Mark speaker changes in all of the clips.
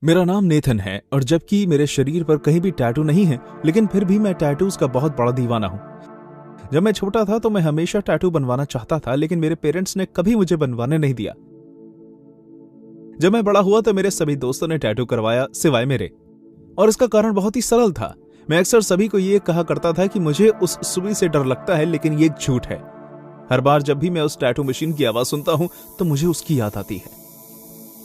Speaker 1: मेरा नाम नेथन है और जबकि मेरे शरीर पर कहीं भी टैटू नहीं है, लेकिन फिर भी मैं टैटूज का बहुत बड़ा दीवाना हूँ। जब मैं छोटा था तो मैं हमेशा टैटू बनवाना चाहता था, लेकिन मेरे पेरेंट्स ने कभी मुझे बनवाने नहीं दिया। जब मैं बड़ा हुआ तो मेरे सभी दोस्तों ने टैटू करवाया सिवाय मेरे, और इसका कारण बहुत ही सरल था। मैं अक्सर सभी को ये कहा करता था कि मुझे उस सुई से डर लगता है, लेकिन ये एक झूठ है। हर बार जब भी मैं उस टैटू मशीन की आवाज सुनता हूं तो मुझे उसकी याद आती है।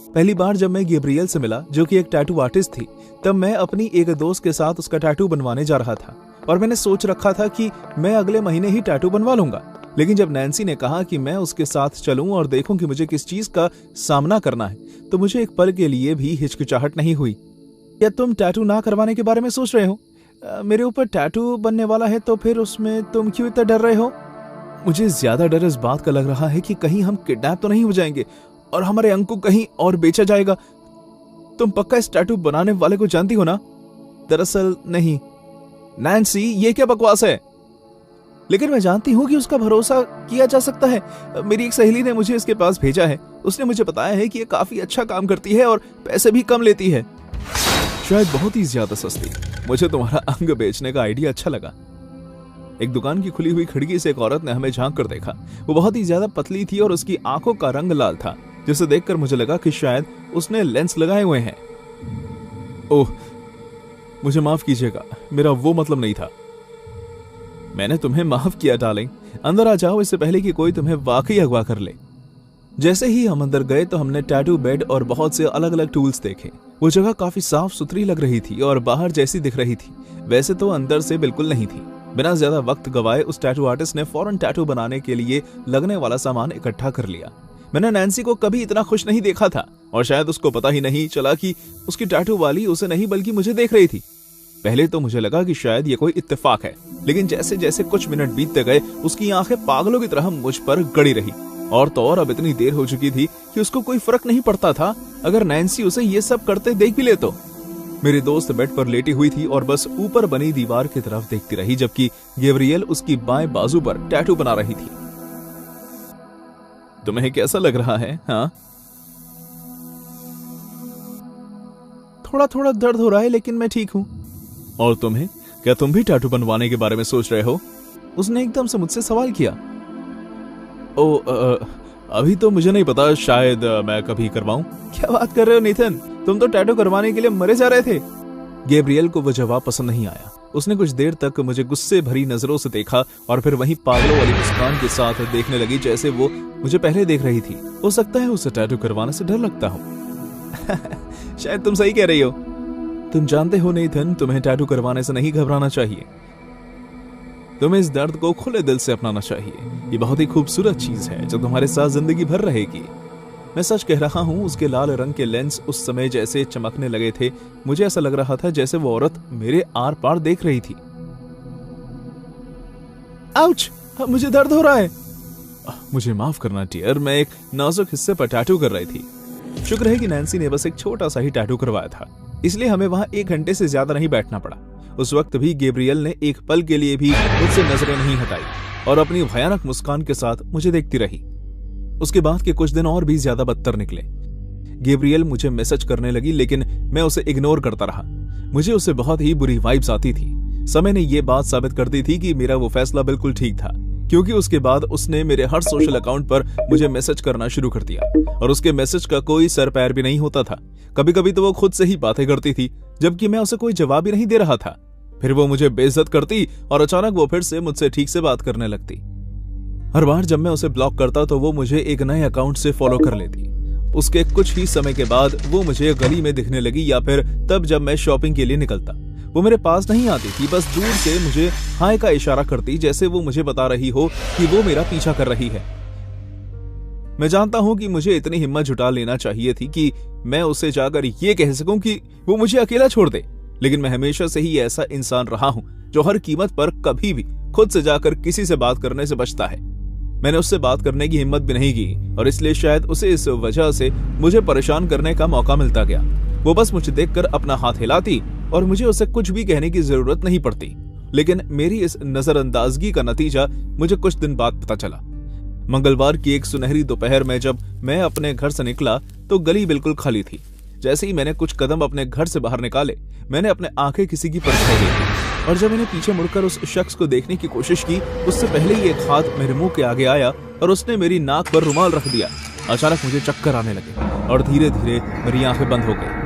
Speaker 1: पहली बार जब मैं गैब्रियल से मिला, जो कि एक टैटू आर्टिस्ट थी, तब मैं अपनी एक दोस्त के साथ उसका टैटू बनवाने जा रहा था और मैंने सोच रखा था कि मैं अगले महीने ही टैटू बनवा लूंगा। लेकिन जब नैन्सी ने कहा कि मैं उसके साथ चलूं और देखूं कि मुझे किस चीज का सामना करना है, तो मुझे एक पल के लिए भी हिचकिचाहट नहीं हुई। क्या तुम टैटू ना करवाने के बारे में सोच रहे हो? मेरे ऊपर टैटू बनने वाला है तो फिर उसमें तुम क्यों इतना डर रहे हो? मुझे ज्यादा डर इस बात का लग रहा है कि कहीं हम किडनैप तो नहीं हो जाएंगे और हमारे अंक को कहीं और बेचा जाएगा। तुम पक्का इस टैटू बनाने वाले को जानती हो ना? दरअसल नहीं। नैन्सी, ये क्या बकवास है? लेकिन मैं जानती हूं कि उसका भरोसा किया जा सकता है। मेरी एक सहेली ने मुझे इसके पास भेजा है। उसने मुझे बताया है कि ये काफी अच्छा काम करती है और पैसे भी कम लेती है। शायद बहुत ही ज्यादा सस्ती। मुझे तुम्हारा अंग बेचने का आइडिया अच्छा लगा। एक दुकान की खुली हुई खिड़की से एक औरत ने हमें झांक कर देखा। वो बहुत ही ज्यादा पतली थी और उसकी आंखों का रंग लाल था, जिसे देखकर मुझे लगा कि शायद उसने लेंस लगाए हुए हैं। ओह, मुझे माफ कीजिएगा, मेरा वो मतलब नहीं था। मैंने तुम्हें माफ किया डार्लिंग। अंदर आ जाओ, इससे पहले कि कोई तुम्हें वाकई अगवा कर ले। जैसे ही हम अंदर गए तो हमने टैटू बेड और बहुत से अलग अलग टूल्स देखे। वो जगह काफी साफ सुथरी लग रही थी और बाहर जैसी दिख रही थी वैसे तो अंदर से बिल्कुल नहीं थी। बिना ज्यादा वक्त गवाए उस टैटू आर्टिस्ट ने फौरन टैटू बनाने के लिए लगने वाला सामान इकट्ठा कर लिया। मैंने नैन्सी को कभी इतना खुश नहीं देखा था और शायद उसको पता ही नहीं चला कि उसकी टैटू वाली उसे नहीं बल्कि मुझे देख रही थी। पहले तो मुझे लगा कि शायद ये कोई इत्तेफाक है, लेकिन जैसे जैसे कुछ मिनट बीतते गए उसकी आंखें पागलों की तरह मुझ पर गड़ी रही। और तो और अब इतनी देर हो चुकी थी कि उसको कोई फर्क नहीं पड़ता था अगर नैन्सी उसे ये सब करते देख भी ले तो। मेरी दोस्त बेड पर लेटी हुई थी और बस ऊपर बनी दीवार की तरफ देखती रही, जबकि गैब्रियल उसकी बाएं बाजू पर टैटू बना रही थी। तुम्हें कैसा लग रहा है? हाँ, थोड़ा थोड़ा दर्द हो रहा है, लेकिन मैं ठीक हूं। और तुम्हें? क्या तुम भी टैटू बनवाने के बारे में सोच रहे हो? उसने एकदम से मुझसे सवाल किया। अभी तो मुझे नहीं पता, शायद मैं कभी करवाऊं। क्या बात कर रहे हो नेथन, तुम तो टैटू करवाने के लिए मरे जा रहे थे। गैब्रियल को वो जवाब पसंद नहीं आया। उसने कुछ देर तक मुझे गुस्से भरी नजरों से देखा और फिर वहीं पागलों वाली मुस्कान के साथ देखने लगी जैसे वो मुझे पहले देख रही थी। हो सकता है उसे टैटू करवाने से डर लगता हो। शायद तुम सही कह रही हो। तुम जानते हो नेथन, तुम्हें टैटू करवाने से नहीं घबराना चाहिए। तुम्हें इस दर्द को खुले दिल से अपनाना चाहिए। ये बहुत ही खूबसूरत चीज है जो तुम्हारे साथ जिंदगी भर रहेगी। मैं सच कह रहा हूं, उसके लाल रंग के लेंस उस समय जैसे चमकने लगे थे, मुझे ऐसा लग रहा था जैसे वो औरत मेरे आर पार देख रही थी। आउच! मुझे दर्द हो रहा है। मुझे माफ करना डियर, मैं एक नाजुक हिस्से पर टैटू कर रही थी। शुक्र है कि नैन्सी ने बस एक छोटा सा ही टैटू करवाया था, इसलिए हमें वहां 1 घंटे से ज्यादा नहीं बैठना पड़ा। उस वक्त भी गैब्रियल ने एक पल के लिए भी मुझसे नजरें नहीं हटाई और अपनी भयानक मुस्कान के साथ मुझे देखती रही। उसके बाद के कुछ दिन और भी ज्यादा बदतर निकले। गैब्रियल मुझे मैसेज करने लगी, लेकिन मैं उसे इग्नोर करता रहा। मुझे उससे बहुत ही बुरी वाइब्स आती थी। समय ने यह बात साबित कर दी थी कि मेरा वो फैसला बिल्कुल ठीक था, क्योंकि उसके बाद उसने मेरे हर सोशल अकाउंट पर मुझे मैसेज करना शुरू कर दिया और उसके मैसेज का कोई सर पैर भी नहीं होता था। कभी कभी तो वो खुद से ही बातें करती थी, जबकि मैं उसे कोई जवाब ही नहीं दे रहा था। फिर वो मुझे बेइज्जत करती और अचानक वो फिर से मुझसे ठीक से बात करने लगती। हर बार जब मैं उसे ब्लॉक करता तो वो मुझे एक नए अकाउंट से फॉलो कर लेती। उसके कुछ ही समय के बाद वो मुझे गली में दिखने लगी या फिर तब जब मैं शॉपिंग के लिए निकलता। वो मेरे पास नहीं आती थी, बस दूर से मुझे हाय का इशारा करती, जैसे वो मुझे बता रही हो कि वो मेरा पीछा कर रही है। मैं जानता हूं कि मुझे इतनी हिम्मत जुटा लेना चाहिए थी कि मैं उसे जाकर ये कह सकूं कि वो मुझे अकेला छोड़ दे, लेकिन मैं हमेशा से ही ऐसा इंसान रहा हूं जो हर कीमत पर कभी भी खुद से जाकर किसी से बात करने से बचता है। मैंने उससे बात करने की हिम्मत भी नहीं की और इसलिए शायद उसे इस वजह से मुझे परेशान करने का मौका मिलता गया। वो बस मुझे देखकर अपना हाथ हिलाती और मुझे उसे कुछ भी कहने की जरूरत नहीं पड़ती। लेकिन मेरी इस नजरअंदाजगी का नतीजा मुझे कुछ दिन बाद पता चला। मंगलवार की एक सुनहरी दोपहर में जब मैं अपने घर से निकला तो गली बिल्कुल खाली थी। जैसे ही मैंने कुछ कदम अपने घर से बाहर निकाले, मैंने अपने आंखें किसी की परछाई देखी और जब मैंने पीछे मुड़कर उस शख्स को देखने की कोशिश की, उससे पहले ही एक हाथ मेरे मुंह के आगे आया और उसने मेरी नाक पर रुमाल रख दिया। अचानक मुझे चक्कर आने लगे और धीरे धीरे मेरी आंखें बंद हो गई।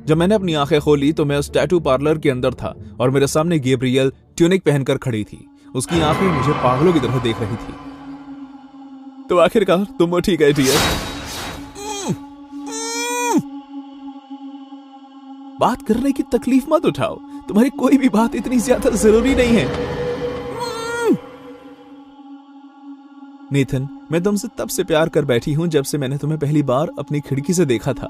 Speaker 1: जब मैंने अपनी आंखें खोली तो मैं उस टैटू पार्लर के अंदर था और मेरे सामने गैब्रियल ट्यूनिक पहनकर खड़ी थी। उसकी आंखें मुझे पागलों की तरह देख रही थी। तो आखिरकार तुम वो ठीक है डियर? बात करने की तकलीफ मत उठाओ, तुम्हारी कोई भी बात इतनी ज्यादा जरूरी नहीं है। नेथन, मैं तुमसे तब से प्यार कर बैठी हूं जब से मैंने तुम्हें पहली बार अपनी खिड़की से देखा था।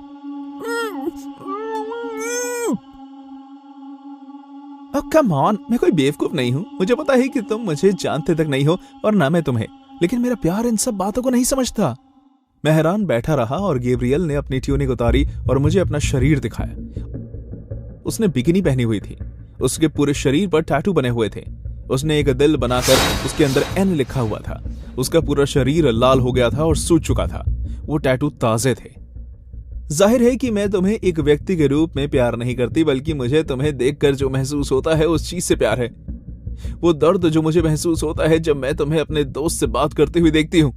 Speaker 1: कम ऑन, मैं कोई बेवकूफ नहीं हूं। मुझे पता है कि तुम मुझे जानते तक नहीं हो और ना मैं तुम्हें, लेकिन मेरा प्यार इन सब बातों को नहीं समझता। मैं हैरान बैठा रहा और गैब्रियल ने अपनी ट्यूनिक उतारी और मुझे अपना शरीर दिखाया। उसने बिकिनी पहनी हुई थी। उसके पूरे शरीर पर टैटू बने हुए थे। उसने एक दिल बनाकर उसके अंदर एन लिखा हुआ था। उसका पूरा शरीर लाल हो गया था और सूज चुका था। वो टैटू ताजे थे। जाहिर है कि मैं तुम्हें एक व्यक्ति के रूप में प्यार नहीं करती, बल्कि मुझे तुम्हें देखकर जो महसूस होता है उस चीज से प्यार है। वो दर्द जो मुझे महसूस होता है जब मैं तुम्हें अपने दोस्त से बात करते हुए देखती हूं।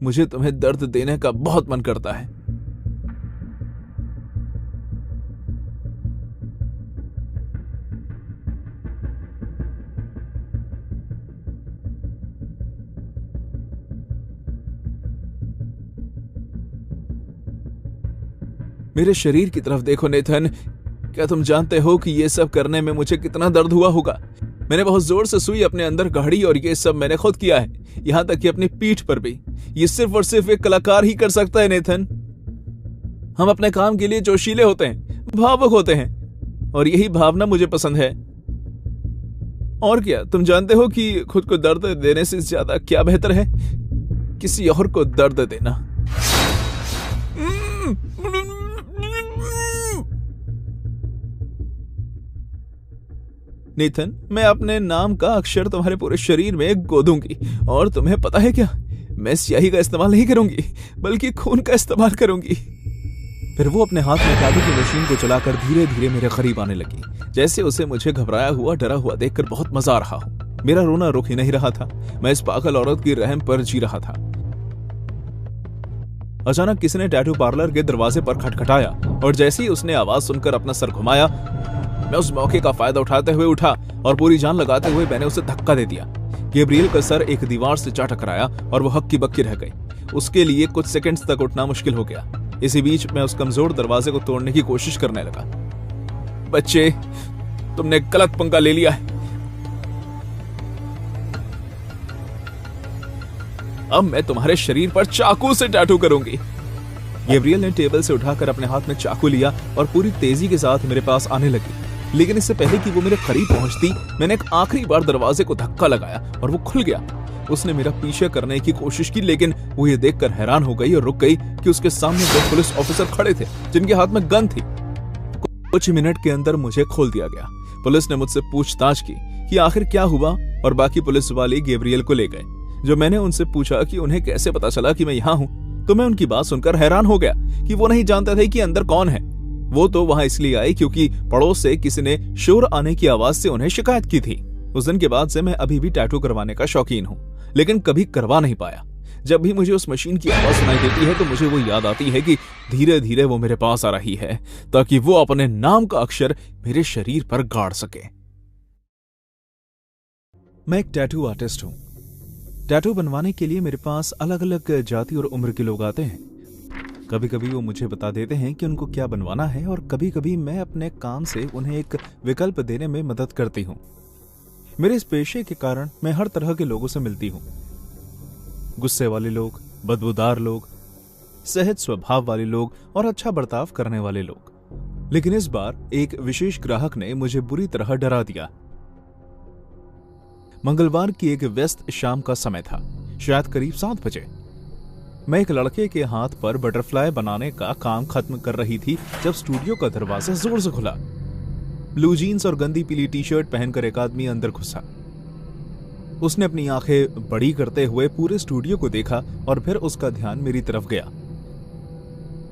Speaker 1: मुझे तुम्हें दर्द देने का बहुत मन करता है। मेरे शरीर की तरफ देखो नेथन, क्या तुम जानते हो कि ये सब करने में मुझे कितना दर्द हुआ होगा? मैंने बहुत जोर से सुई अपने अंदर गाड़ी और ये सब मैंने खुद किया है, यहां तक कि अपनी पीठ पर भी। ये सिर्फ और सिर्फ एक कलाकार ही कर सकता है नेथन। हम अपने काम के लिए जोशीले होते हैं, भावुक होते हैं, और यही भावना मुझे पसंद है। और क्या तुम जानते हो कि खुद को दर्द देने से ज्यादा क्या बेहतर है? किसी और को दर्द देना। नेथन, मैं अपने नाम का अक्षर तुम्हारे पूरे शरीर में गोदूंगी, और तुम्हें पता है क्या, मैं स्याही का इस्तेमाल नहीं करूंगी, बल्कि खून का इस्तेमाल करूंगी। फिर वो अपने हाथ में टैटू की मशीन को चलाकर धीरे धीरे मेरे करीब आने लगी, जैसे उसे मुझे घबराया हुआ डरा हुआ देखकर बहुत मजा आ रहा हो। मेरा रोना रुक ही नहीं रहा था। मैं इस पागल औरत की रहम पर जी रहा था। अचानक किसी ने टैटू पार्लर के दरवाजे पर खटखटाया और जैसे ही उसने आवाज सुनकर अपना सर घुमाया, मैं उस मौके का फायदा उठाते हुए उठा और पूरी जान लगाते हुए मैंने उसे धक्का दे दिया। गैब्रियल का सर एक दीवार से जा टकराया और वो हक्की बक्की रह गई। उसके लिए कुछ सेकंड्स तक उठना मुश्किल हो गया। इसी बीच मैं उस कमजोर दरवाजे को तोड़ने की कोशिश करने लगा। बच्चे, तुमने गलत पंगा ले लिया है। अब मैं तुम्हारे शरीर पर चाकू से टैटू करूंगी। गैब्रियल ने टेबल से उठाकर अपने हाथ में चाकू लिया और पूरी तेजी के साथ मेरे पास आने लगी। लेकिन इससे पहले कि वो मेरे करीब पहुंचती, मैंने एक आखिरी बार दरवाजे को धक्का लगाया और वो खुल गया। उसने मेरा पीछे करने की कोशिश की, लेकिन वो ये देखकर हैरान हो गई और रुक गई कि उसके सामने दो पुलिस ऑफिसर खड़े थे जिनके हाथ में गन थी। कुछ मिनट के अंदर मुझे खोल दिया गया। पुलिस ने मुझसे पूछताछ की कि आखिर क्या हुआ, और बाकी पुलिस वाले गैब्रियल को ले गए। जब मैंने उनसे पूछा कि उन्हें कैसे पता चला कि मैं यहाँ हूँ, तो मैं उनकी बात सुनकर हैरान हो गया कि वो नहीं जानते थे कि अंदर कौन है। वो तो वहां इसलिए आए क्योंकि पड़ोस से किसी ने शोर आने की आवाज से उन्हें शिकायत की थी। उस दिन के बाद से मैं अभी भी टैटू करवाने का शौकीन हूँ, लेकिन कभी करवा नहीं पाया। जब भी मुझे उस मशीन की आवाज सुनाई देती है तो मुझे वो याद आती है कि धीरे धीरे वो मेरे पास आ रही है, ताकि वो अपने नाम का अक्षर मेरे शरीर पर गाड़ सके। मैं एक टैटू आर्टिस्ट हूँ। टैटू बनवाने के लिए मेरे पास अलग अलग जाति और उम्र के लोग आते हैं। कभी कभी वो मुझे बता देते हैं कि उनको क्या बनवाना है, और कभी कभी मैं अपने काम से उन्हें एक विकल्प देने में मदद करती हूँ। मेरे इस पेशे के कारण मैं हर तरह के लोगों से मिलती हूँ। गुस्से वाले लोग, बदबूदार लोग, सहज स्वभाव वाले लोग और अच्छा बर्ताव करने वाले लोग। लेकिन इस बार एक विशेष ग्राहक ने मुझे बुरी तरह डरा दिया। मंगलवार की एक व्यस्त शाम का समय था, शायद करीब 7 बजे। मैं एक लड़के के हाथ पर बटरफ्लाई बनाने का काम खत्म कर रही थी जब स्टूडियो का दरवाजा जोर से खुला। ब्लू जीन्स और गंदी पीली टी शर्ट पहनकर एक आदमी अंदर घुसा। उसने अपनी आंखें बड़ी करते हुए पूरे स्टूडियो को देखा और फिर उसका ध्यान मेरी तरफ गया।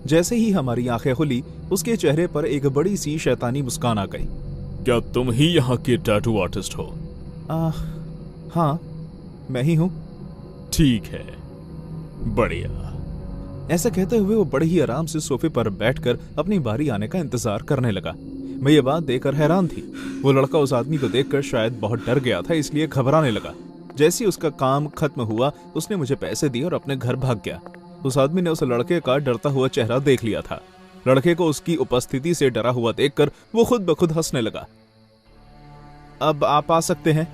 Speaker 1: जैसे ही हमारी आंखें खुली, उसके चेहरे पर एक बड़ी सी शैतानी मुस्कान आ गई।
Speaker 2: क्या तुम ही यहाँ के टैटू आर्टिस्ट हो?
Speaker 1: हाँ, मैं ही हूँ।
Speaker 2: ठीक है, बढ़िया।
Speaker 1: ऐसा कहते हुए वो बड़े ही आराम से सोफे पर बैठकर अपनी बारी आने का इंतजार करने लगा। मैं ये बात देखकर हैरान थी। वो लड़का उस आदमी को देखकर शायद बहुत डर गया था, इसलिए घबराने लगा। जैसे ही उसका काम खत्म हुआ, उसने मुझे पैसे दिए और अपने घर भाग गया। उस आदमी ने उस लड़के का डरता हुआ चेहरा देख लिया था। लड़के को उसकी उपस्थिति से डरा हुआ देखकर वो खुद ब खुद हंसने लगा। अब आप आ सकते हैं।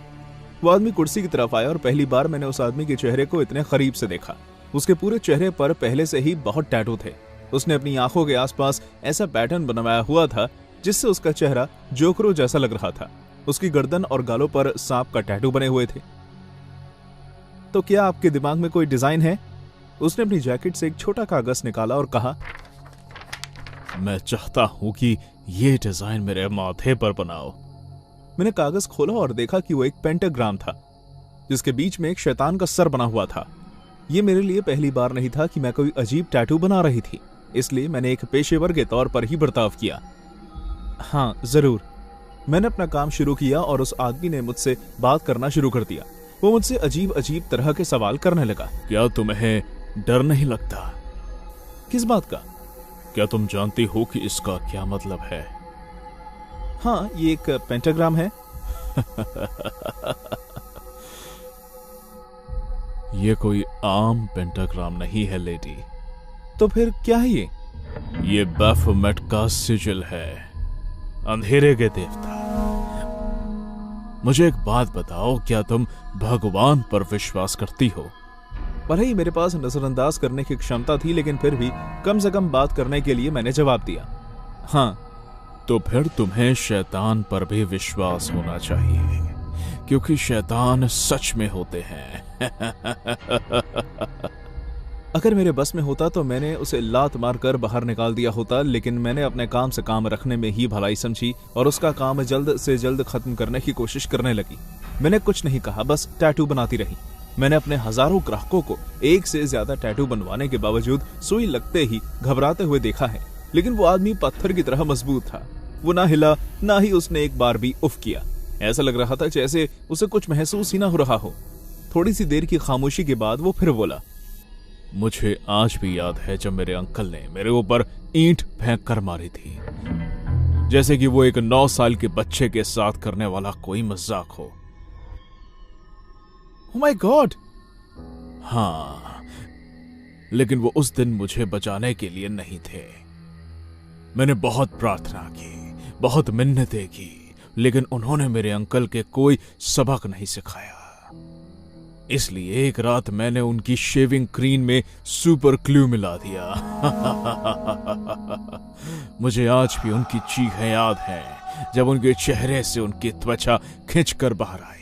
Speaker 1: वो आदमी कुर्सी की तरफ आया और पहली बार मैंने उस आदमी के चेहरे को इतने करीब से देखा। उसके पूरे चेहरे पर पहले से ही बहुत टैटू थे। उसने अपनी आंखों के आसपास ऐसा पैटर्न बनवाया हुआ था जिससे उसका चेहरा जोकरो जैसा लग रहा था। उसकी गर्दन और गालों पर सांप का टैटू बने हुए थे। तो क्या आपके दिमाग में कोई डिजाइन है? उसने अपनी जैकेट से एक छोटा कागज निकाला और कहा,
Speaker 2: मैं चाहता हूं कि ये डिजाइन मेरे माथे पर बनाओ।
Speaker 1: मैंने कागज खोला और देखा कि वो एक पेंटाग्राम था जिसके बीच में एक शैतान का सर बना हुआ था। ये मेरे लिए पहली बार नहीं था कि मैं कोई अजीब टैटू बना रही थी, इसलिए मैंने एक पेशेवर के तौर पर ही बर्ताव किया। हाँ जरूर। मैंने अपना काम शुरू किया और उस आदमी ने मुझसे बात करना शुरू कर दिया। वो मुझसे अजीब अजीब तरह के सवाल करने लगा।
Speaker 2: क्या तुम्हें डर नहीं लगता?
Speaker 1: किस बात का?
Speaker 2: क्या तुम जानती हो कि इसका क्या मतलब है?
Speaker 1: हाँ, ये एक पेंटाग्राम है।
Speaker 2: ये कोई आम पेंटाग्राम नहीं है लेडी।
Speaker 1: तो फिर क्या है ये?
Speaker 2: ये बैफोमेट का सिजिल है, अंधेरे के देवता। मुझे एक बात बताओ, क्या तुम भगवान पर विश्वास करती हो?
Speaker 1: भले ही मेरे पास नजरअंदाज करने की क्षमता थी, लेकिन फिर भी कम से कम बात करने के लिए मैंने जवाब दिया, हाँ।
Speaker 2: तो फिर तुम्हें शैतान पर भी विश्वास होना चाहिए, क्योंकि शैतान सच में होते हैं।
Speaker 1: अगर मेरे बस में होता तो मैंने उसे लात मारकर बाहर निकाल दिया होता, लेकिन मैंने अपने काम से काम रखने में ही भलाई समझी और उसका काम जल्द से जल्द खत्म करने की कोशिश करने लगी। मैंने कुछ नहीं कहा, बस टैटू बनाती रही। मैंने अपने हजारों ग्राहकों को एक से ज्यादा टैटू बनवाने के बावजूद सुई लगते ही घबराते हुए देखा है, लेकिन वो आदमी पत्थर की तरह मजबूत था। वो ना हिला, ना ही उसने एक बार भी उफ किया। ऐसा लग रहा था जैसे उसे कुछ महसूस ही ना हो रहा हो। थोड़ी सी देर की खामोशी के बाद वो फिर बोला,
Speaker 2: मुझे आज भी याद है जब मेरे अंकल ने मेरे ऊपर ईंट फेंक कर मारी थी, जैसे कि वो एक 9 साल के बच्चे के साथ करने वाला कोई मजाक हो।
Speaker 1: Oh my God!
Speaker 2: हाँ, लेकिन वो उस दिन मुझे बचाने के लिए नहीं थे। मैंने बहुत प्रार्थना की, बहुत मिन्नतें की, लेकिन उन्होंने मेरे अंकल के कोई सबक नहीं सिखाया। इसलिए एक रात मैंने उनकी शेविंग क्रीम में सुपर ग्लू मिला दिया। मुझे आज भी उनकी चीखें याद हैं जब उनके चेहरे से उनकी त्वचा खींचकर बाहर आई।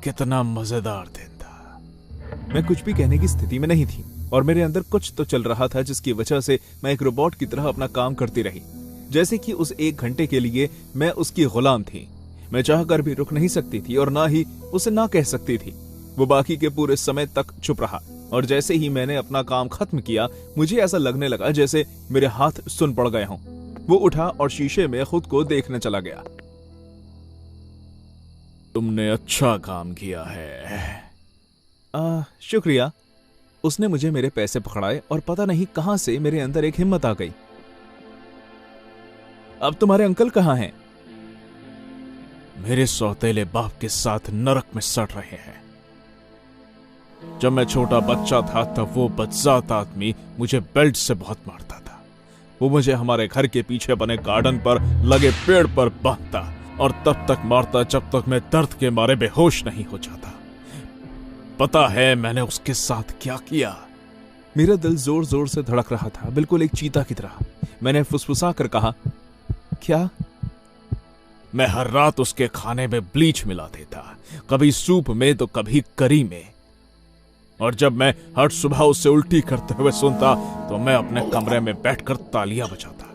Speaker 2: कितना मजेदार दिन था।
Speaker 1: मैं कुछ भी कहने की स्थिति में नहीं थी और मेरे अंदर कुछ तो चल रहा था जिसकी वजह से मैं एक रोबोट की तरह अपना काम करती रही, जैसे कि उस 1 घंटे के लिए मैं उसकी गुलाम थी। मैं चाहकर भी रुक नहीं सकती थी और ना ही उसे ना कह सकती थी। वो बाकी के पूरे समय तक चुप रहा और जैसे ही मैंने अपना काम खत्म किया, मुझे ऐसा लगने लगा जैसे मेरे हाथ सुन पड़ गए हों। वो उठा और शीशे में खुद को देखने चला गया।
Speaker 2: तुमने अच्छा काम किया है।
Speaker 1: शुक्रिया। उसने मुझे मेरे पैसे पकड़ाए और पता नहीं कहां से मेरे अंदर एक हिम्मत आ गई। अब तुम्हारे अंकल कहां हैं?
Speaker 2: मेरे सौतेले बाप के साथ नरक में सड़ रहे हैं। जब मैं छोटा बच्चा था तब वो बदजात आदमी मुझे बेल्ट से बहुत मारता था। वो मुझे हमारे घर के पीछे बने गार्डन पर लगे पेड़ पर बांधता और तब तक मारता जब तक मैं दर्द के मारे बेहोश नहीं हो जाता। पता है मैंने उसके साथ क्या किया?
Speaker 1: मेरा दिल जोर जोर से धड़क रहा था, बिल्कुल एक चीता की तरह। मैंने फुसफुसा कर कहा, क्या?
Speaker 2: मैं हर रात उसके खाने में ब्लीच मिला देता, कभी सूप में तो कभी करी में। और जब मैं हर सुबह उससे उल्टी करते हुए सुनता तो मैं अपने कमरे में बैठकर तालियां बजाता।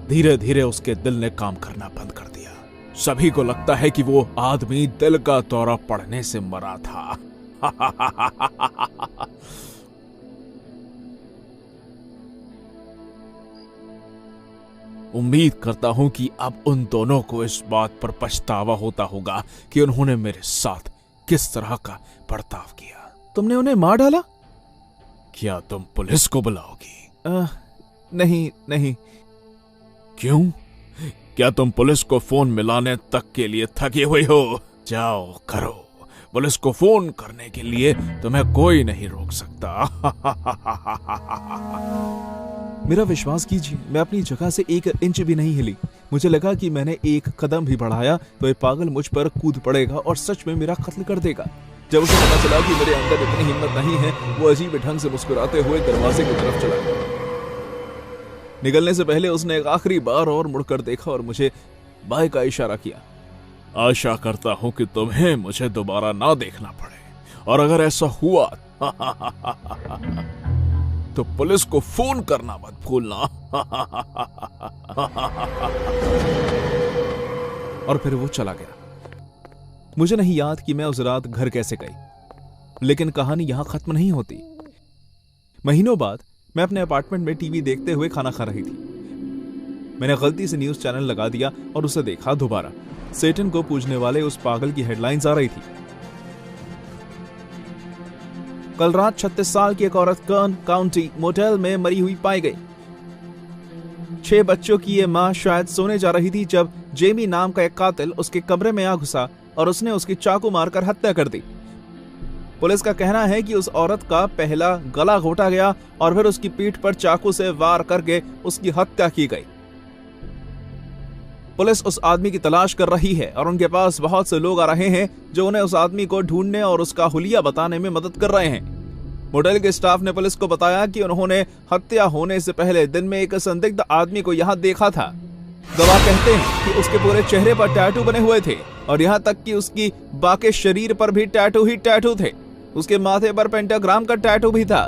Speaker 2: धीरे धीरे उसके दिल ने काम करना बंद कर दिया। सभी को लगता है कि वो आदमी दिल का दौरा पड़ने से मरा था। उम्मीद करता हूं कि अब उन दोनों को इस बात पर पछतावा होता होगा कि उन्होंने मेरे साथ किस तरह का बर्ताव किया।
Speaker 1: तुमने उन्हें मार डाला?
Speaker 2: क्या तुम पुलिस को बुलाओगी?
Speaker 1: नहीं नहीं।
Speaker 2: क्यों? क्या तुम पुलिस को फोन मिलाने तक के लिए थकी हुई हो? जाओ करो, पुलिस को फोन करने के लिए तुम्हें कोई नहीं रोक सकता।
Speaker 1: मेरा विश्वास कीजिए, मैं अपनी जगह से 1 इंच भी नहीं हिली। मुझे लगा कि मैंने 1 कदम भी बढ़ाया तो ये पागल मुझ पर कूद पड़ेगा और सच में मेरा कत्ल कर देगा। जब उसे पता चला कि मेरे अंदर इतनी हिम्मत नहीं है, वो अजीब ढंग से मुस्कुराते हुए दरवाजे की तरफ चला गया। निकलने से पहले उसने एक आखिरी बार और मुड़कर देखा और मुझे बाय का इशारा किया।
Speaker 2: आशा करता हूं कि तुम्हें मुझे दोबारा ना देखना पड़े, और अगर ऐसा हुआ तो पुलिस को फोन करना मत भूलना।
Speaker 1: और फिर वो चला गया। मुझे नहीं याद कि मैं उस रात घर कैसे गई, लेकिन कहानी यहां खत्म नहीं होती। महीनों बाद मैं अपने अपार्टमेंट में टीवी देखते हुए खाना खा रही थी। मैंने गलती से न्यूज चैनल लगा दिया और उसे देखा दोबारा। सेटन को पूजने वाले उस पागल की हेडलाइंस आ रही थी। कल रात 36 साल की एक औरत कर्न काउंटी मोटेल में मरी हुई पाई गई। 6 बच्चों की ये मां शायद सोने जा रही थी जब जेमी नाम का एक कातिल उसके कमरे में आ घुसा और उसने उसकी चाकू मारकर हत्या कर दी। पुलिस का कहना है कि उस औरत का पहला गला घोटा गया और फिर उसकी पीठ पर चाकू से वार करके उसकी हत्या की गई। पुलिस उस आदमी की तलाश कर रही है और उनके पास बहुत से लोग आ रहे हैं जो उन्हें उस आदमी को ढूंढने और उसका हुलिया बताने में मदद कर रहे हैं। मोटेल के स्टाफ ने पुलिस को बताया कि उन्होंने हत्या होने से पहले दिन में एक संदिग्ध आदमी को यहां देखा था। गवाह कहते हैं कि उसके पूरे चेहरे पर टैटू बने हुए थे और यहां तक कि उसकी बाकी शरीर पर भी टैटू ही टैटू थे। उसके माथे पर पेंटाग्राम का टैटू भी था।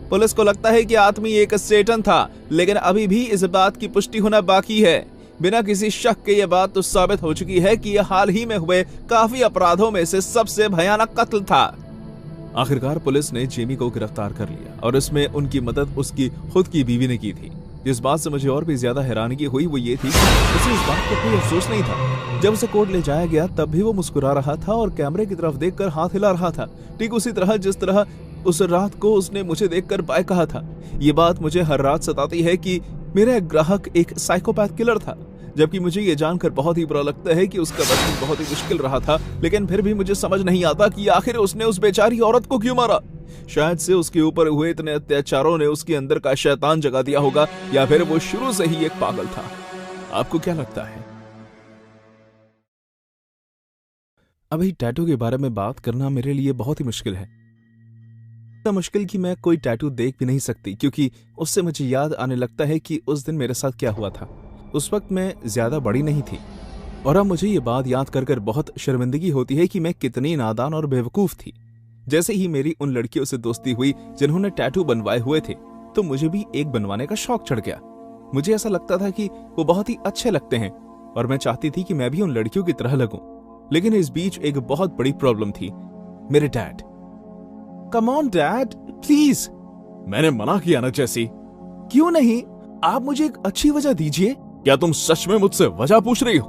Speaker 1: पुलिस को लगता है कि आदमी एक सेटन था, लेकिन अभी भी इस बात की पुष्टि होना बाकी है। बिना किसी शक के यह बात तो साबित हो चुकी है कि यह हाल ही में हुए काफी अपराधों में से सबसे भयानक कत्ल था। आखिरकार पुलिस ने जेमी को गिरफ्तार कर लिया और इसमें उनकी मदद उसकी खुद की बीवी ने की थी। जिस बात से मुझे और भी ज्यादा हैरानगी हुई वो ये थी कि उसे इस बात का कोई अफसोस नहीं था। जब उसे कोर्ट ले जाया गया तब भी वो मुस्कुरा रहा था और कैमरे की तरफ देखकर हाथ हिला रहा था, ठीक उसी तरह जिस तरह उस रात को उसने मुझे देखकर बाय कहा था। ये बात मुझे हर रात सताती है कि मेरा ग्राहक एक साइकोपैथ किलर था, जबकि मुझे ये जानकर बहुत ही बुरा लगता है कि उसका बचपन बहुत ही मुश्किल रहा था। लेकिन फिर भी मुझे समझ नहीं आता कि आखिर उसने उस बेचारी औरत को क्यों मारा। शायद से उसके ऊपर हुए इतने अत्याचारों ने उसके अंदर का शैतान जगा दिया होगा, या फिर वो शुरू से ही एक पागल था। आपको क्या लगता है? अभी टैटू के बारे में बात करना मेरे लिए बहुत ही मुश्किल है। इतना मुश्किल कि मैं कोई टैटू देख भी नहीं सकती, क्योंकि उससे मुझे याद आने लगता है कि उस दिन मेरे साथ क्या हुआ था। उस वक्त मैं ज्यादा बड़ी नहीं थी और अब मुझे ये बात याद कर बहुत शर्मिंदगी होती है कि मैं कितनी नादान और बेवकूफ थी। जैसे ही मेरी उन लड़कियों से दोस्ती हुई जिन्होंने टैटू बनवाए हुए थे, तो मुझे भी एक बनवाने का शौक चढ़ गया। मुझे ऐसा लगता था कि वो बहुत ही अच्छे लगते हैं और मैं चाहती थी कि मैं भी उन लड़कियों की तरह लगूं। लेकिन इस बीच एक बहुत बड़ी प्रॉब्लम थी, मेरे dad. Come on dad, please.
Speaker 2: मैंने मना किया ना जैसी।
Speaker 1: क्यों नहीं? आप मुझे एक अच्छी वजह दीजिए।
Speaker 2: क्या तुम सच में मुझसे वजह पूछ रही हो?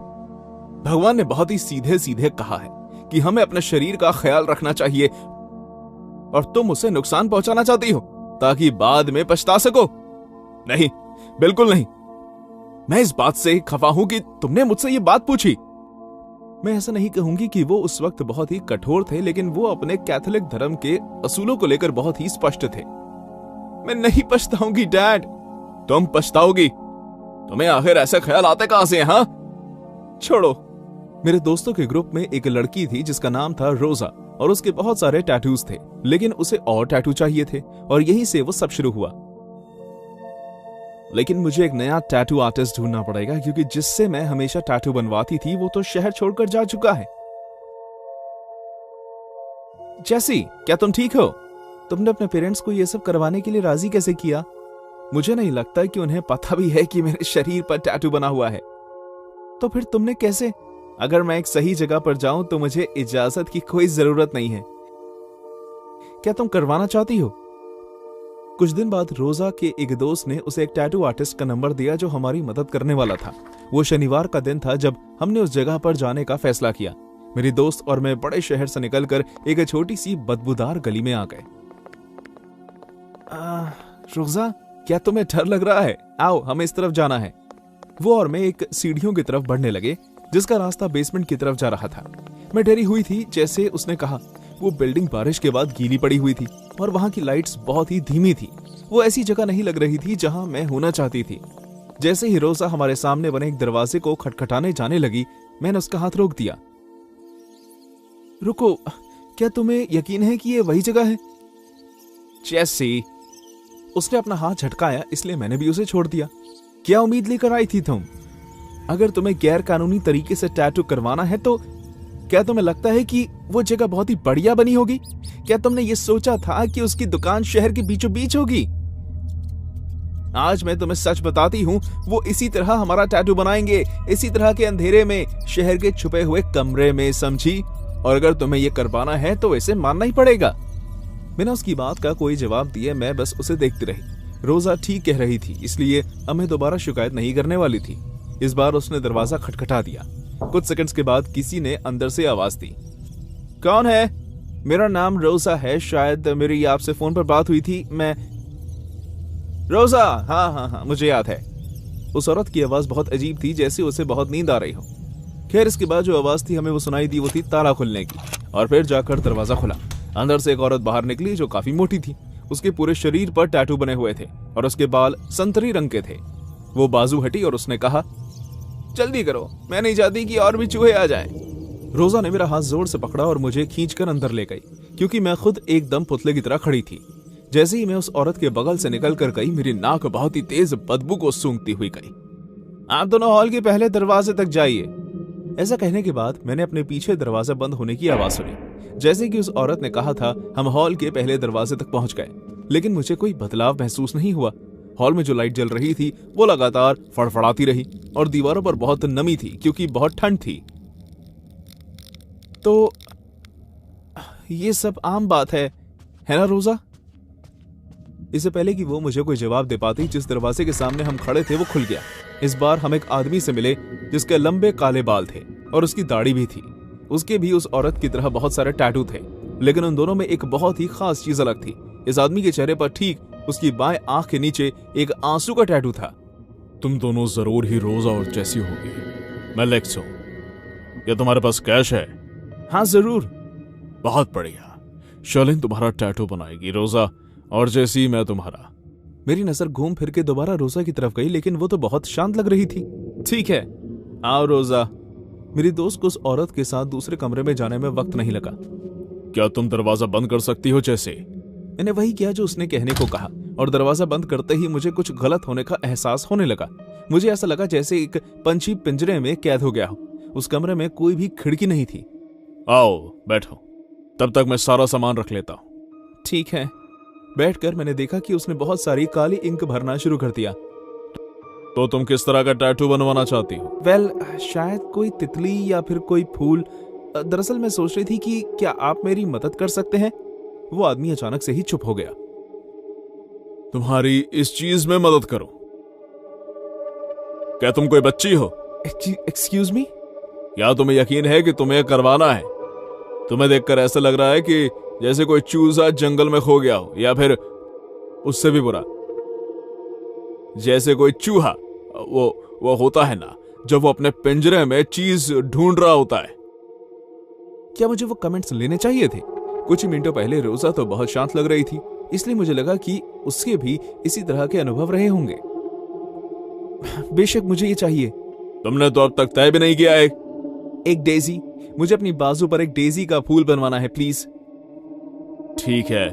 Speaker 1: भगवान ने बहुत ही सीधे सीधे कहा है कि हमें अपने शरीर का ख्याल रखना चाहिए, और तुम उसे नुकसान पहुंचाना चाहती हो ताकि बाद में पछता सको।
Speaker 2: नहीं, बिल्कुल नहीं।
Speaker 1: मैं इस बात से खफा हूं कि तुमने मुझसे ये बात पूछी। मैं ऐसा नहीं कहूंगी कि वो उस वक्त बहुत ही कठोर थे, लेकिन वो अपने कैथोलिक धर्म के असूलों को लेकर बहुत ही स्पष्ट थे। मैं नहीं पछताऊंगी डैड।
Speaker 2: तुम पछताओगी। तुम्हें आखिर ऐसे ख्याल आते कहां से? हाँ,
Speaker 1: छोड़ो। मेरे दोस्तों के ग्रुप में एक लड़की थी जिसका नाम था रोजा और उसके बहुत सारे टैटूज थे, लेकिन उसे और टैटू चाहिए थे और यहीं से वो सब शुरू हुआ। लेकिन मुझे एक नया टैटू आर्टिस्ट ढूंढना पड़ेगा, क्योंकि जिससे मैं हमेशा टैटू बनवाती थी वो तो शहर छोड़कर जा चुका है। जैसी, क्या तुम ठीक हो? तुमने अपने पेरेंट्स को ये सब करवाने के लिए राजी कैसे किया? मुझे नहीं लगता कि उन्हें पता भी है कि मेरे शरीर पर टैटू बना हुआ है। तो फिर तुमने कैसे? अगर मैं एक सही जगह पर जाऊं तो मुझे इजाजत की कोई जरूरत नहीं है। क्या तुम करवाना चाहती हो? कुछ दिन बाद रोजा के एक दोस्त ने उसे एक टैटू आर्टिस्ट का नंबर दिया जो हमारी मदद करने वाला था। वो शनिवार का दिन था जब हमने उस जगह पर जाने का फैसला किया। मेरी दोस्त और मैं बड़े शहर से निकलकर एक छोटी सी बदबूदार गली में आ गए। रोजा, क्या तुम्हें डर लग रहा है? आओ, हमें इस तरफ जाना है। वो और मैं एक सीढ़ियों की तरफ बढ़ने लगे जिसका रास्ता बेसमेंट की तरफ जा रहा था। मैं डरी हुई थी जैसे उसने कहा। वो बिल्डिंग बारिश के बाद गीली पड़ी हुई थी और वहां की लाइट्स बहुत ही धीमी थी। वो ऐसी जगह नहीं लग रही थी जहां मैं होना चाहती थी। जैसे ही रोजा हमारे सामने बने एक दरवाजे को खटखटाने जाने लगी, मैंने उसका हाथ रोक दिया। रुको, क्या तुम्हें यकीन है कि ये वही जगह है? जैसी उसने अपना हाथ झटकाया, इसलिए मैंने भी उसे छोड़ दिया। क्या उम्मीद लेकर आई थी तुम? अगर तुम्हें गैर कानूनी तरीके से टैटू करवाना है तो क्या तुम्हें लगता है कि वो जगह बहुत ही बढ़िया बनी होगी? क्या तुमने ये सोचा था कि उसकी दुकान शहर के बीचों बीच होगी? आज मैं तुम्हें सच बताती हूँ, वो इसी तरह हमारा टैटू बनाएंगे, इसी तरह के अंधेरे में, शहर के छुपे हुए कमरे में, समझी? और अगर तुम्हें ये करवाना है तो इसे मानना ही पड़ेगा। बिना उसकी बात का कोई जवाब दिए मैं बस उसे देखती रही। रोजा ठीक कह रही थी, इसलिए अब मैं दोबारा शिकायत नहीं करने वाली थी। इस बार उसने दरवाजा खटखटा दिया। कुछ सेकंड्स के बाद किसी ने अंदर से आवाज दी। कौन है? मेरा नाम रोजा है, शायद मेरी आपसे फोन पर बात हुई थी। मैं रोजा, हाँ, मुझे याद है। उस औरत की आवाज बहुत अजीब थी, जैसे उसे बहुत नींद आ रही हो। खैर, इसके बाद जो आवाज थी हमें वो सुनाई दी, वो थी ताला खुलने की। और फिर जाकर दरवाजा खुला। अंदर से एक औरत बाहर निकली जो काफी मोटी थी। उसके पूरे शरीर पर टैटू बने हुए थे और उसके बाल संतरी रंग के थे। वो बाजू हटी और उसने कहा, जल्दी करो, मैं नहीं चाहती कि और भी चूहे आ जाएं। रोजा ने मेरा हाथ जोर से पकड़ा और मुझे खींचकर अंदर ले गई, क्योंकि मैं खुद एकदम पुतले की तरह खड़ी थी। जैसे ही मैं उस औरत के बगल से निकल कर गई, मेरी नाक बहुत ही तेज बदबू को सूंघती हुई गई। आप दोनों हॉल के पहले दरवाजे तक जाइए। ऐसा कहने के बाद मैंने अपने पीछे दरवाजा बंद होने की आवाज सुनी। जैसे कि उस औरत ने कहा था, हम हॉल के पहले दरवाजे तक पहुंच गए, लेकिन मुझे कोई बदलाव महसूस नहीं हुआ। हॉल में जो लाइट जल रही थी वो लगातार फड़फड़ाती रही और दीवारों पर बहुत नमी थी क्योंकि बहुत ठंड थी। तो ये सब आम बात है ना रोजा? इससे पहले कि वो मुझे कोई जवाब दे पाती, जिस दरवाजे के सामने हम खड़े थे वो खुल गया। इस बार हम एक आदमी से मिले जिसके लंबे काले बाल थे और उसकी दाढ़ी भी थी। उसके भी उस औरत की तरह बहुत सारे टैटू थे, लेकिन उन दोनों में एक बहुत ही खास चीज अलग थी। इस आदमी के चेहरे पर ठीक उसकी बाएं आंख के नीचे एक आंसू का टैटू था।
Speaker 2: तुम दोनों जरूर ही रोजा और जैसी होगी। मैं लेक्स हूं। क्या तुम्हारे पास कैश है?
Speaker 1: हाँ जरूर।
Speaker 2: बहुत बढ़िया। शर्लिन तुम्हारा टैटू बनाएगी, रोजा और जैसी मैं तुम्हारा।
Speaker 1: मेरी नजर घूम फिर के दोबारा रोजा की तरफ गई, लेकिन वो तो बहुत शांत लग रही थी। ठीक है, आओ रोजा। मेरी दोस्त को उस औरत के साथ दूसरे कमरे में जाने में वक्त नहीं लगा।
Speaker 2: क्या तुम दरवाजा बंद कर सकती हो? जैसे
Speaker 1: मैंने वही किया जो उसने कहने को कहा, और दरवाजा बंद करते ही मुझे कुछ गलत होने का एहसास होने लगा। मुझे ऐसा लगा जैसे एक पंछी पिंजरे में कैद हो गया हो। उस कमरे में कोई भी खिड़की नहीं थी।
Speaker 2: आओ बैठो, तब तक मैं सारा सामान रख लेता हूं।
Speaker 1: ठीक है। बैठकर मैंने देखा कि उसने बहुत सारी काली इंक भरना शुरू कर दिया।
Speaker 2: तो तुम किस तरह का टैटू बनवाना चाहती हो?
Speaker 1: वेल, शायद कोई तितली या फिर कोई फूल। दरअसल मैं सोच रही थी कि क्या आप मेरी मदद कर सकते हैं? वो आदमी अचानक से ही चुप हो गया।
Speaker 2: तुम्हारी इस चीज में मदद करो? क्या तुम कोई बच्ची हो?
Speaker 1: Excuse me?
Speaker 2: या तुम्हें यकीन है कि तुम्हें करवाना है? तुम्हें देखकर ऐसा लग रहा है कि जैसे कोई चूजा जंगल में खो गया हो, या फिर उससे भी बुरा, जैसे कोई चूहा वो होता है ना, जब वो अपने पिंजरे में चीज ढूंढ रहा होता है।
Speaker 1: क्या मुझे वो कमेंट्स लेने चाहिए थे? कुछ ही मिनटों पहले रोजा तो बहुत शांत लग रही थी, इसलिए मुझे लगा कि उसके भी इसी तरह के अनुभव रहे होंगे। बेशक मुझे ये चाहिए।
Speaker 2: तुमने तो अब तक तय भी नहीं किया है।
Speaker 1: एक डेजी। मुझे अपनी बाजू पर एक डेजी का फूल बनवाना है, प्लीज।
Speaker 2: ठीक है।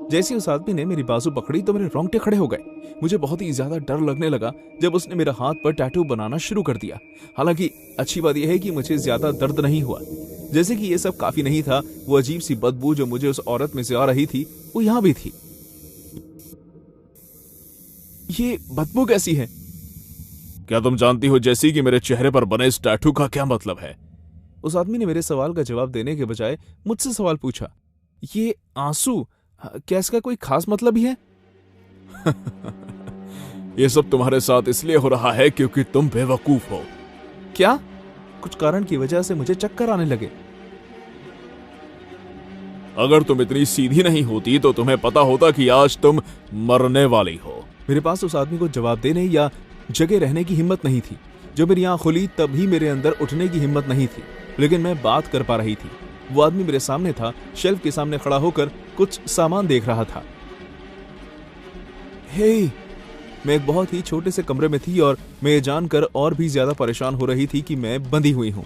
Speaker 1: जैसे उस आदमी ने मेरी बाजू पकड़ी तो मेरे रोंगटे खड़े हो गए। मुझे बहुत ही ज्यादा डर लगने लगा जब उसने मेरा हाथ पर टैटू बनाना शुरू कर दिया। हालांकि अच्छी बात यह है कि मुझे ज्यादा दर्द नहीं हुआ। जैसे कि ये सब काफी नहीं था, वो अजीब सी बदबू जो मुझे उस औरत में से आ रही थी वो यहां भी थी। ये बदबू कैसी है?
Speaker 2: क्या तुम जानती हो जैसी कि मेरे चेहरे पर बने इस टैटू का क्या मतलब है?
Speaker 1: उस आदमी ने मेरे सवाल का जवाब देने के बजाय मुझसे सवाल पूछा। ये आंसू क्या इसका कोई खास मतलब ही है?
Speaker 2: ये सब तुम्हारे साथ इसलिए हो रहा है क्योंकि तुम बेवकूफ हो।
Speaker 1: क्या? कुछ कारण की वजह से मुझे चक्कर आने लगे।
Speaker 2: अगर तुम इतनी सीधी नहीं होती तो तुम्हें पता होता कि आज तुम मरने वाली हो।
Speaker 1: मेरे पास उस आदमी को जवाब देने या जगह रहने की हिम्मत नहीं थी। जब मेरी आंख खुली तभी मेरे अंदर उठने की हिम्मत नहीं थी, लेकिन मैं बात कर पा रही थी। वो आदमी मेरे सामने था, शेल्फ के सामने खड़ा होकर कुछ सामान देख रहा था। हे, मैं एक बहुत ही छोटे से कमरे में थी और मैं ये जानकर और भी ज्यादा परेशान हो रही थी कि मैं बंधी हुई हूं।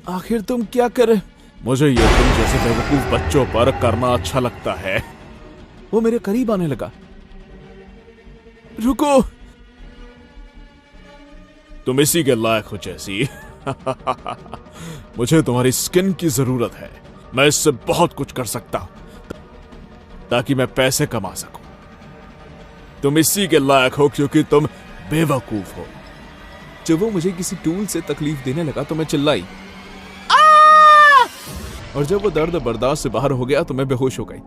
Speaker 1: आखिर तुम क्या कर?
Speaker 2: मुझे ये तुम जैसे बेवकूफ बच्चों पर करना अच्छा लगता है।
Speaker 1: वो मेरे करीब आने लगा। रुको।
Speaker 2: तुम इसी के लायक हो जैसी। मुझे तुम्हारी स्किन की जरूरत है। मैं इससे बहुत कुछ कर सकता हूं ताकि मैं पैसे कमा सकूं। तुम इसी के लायक हो क्योंकि तुम बेवकूफ हो।
Speaker 1: जब वो मुझे किसी टूल से तकलीफ देने लगा तो मैं चिल्लाई, और जब वो दर्द बर्दाश्त से बाहर हो गया तो मैं बेहोश हो गई।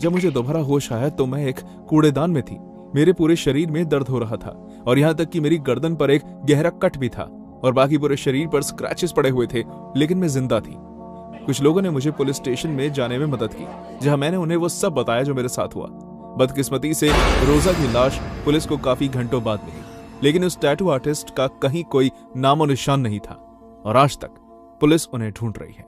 Speaker 1: जब मुझे दोबारा होश आया तो मैं एक कूड़ेदान में थी। मेरे पूरे शरीर में दर्द हो रहा था और यहाँ तक कि मेरी गर्दन पर एक गहरा कट भी था और बाकी पूरे शरीर पर स्क्रैचेस पड़े हुए थे, लेकिन मैं जिंदा थी। कुछ लोगों ने मुझे पुलिस स्टेशन में जाने में मदद की, जहां मैंने उन्हें वो सब बताया जो मेरे साथ हुआ। बदकिस्मती से रोजा की लाश पुलिस को काफी घंटों बाद मिली, लेकिन उस टैटू आर्टिस्ट का कहीं कोई नामो निशान नहीं था और आज तक पुलिस उन्हें ढूंढ रही है।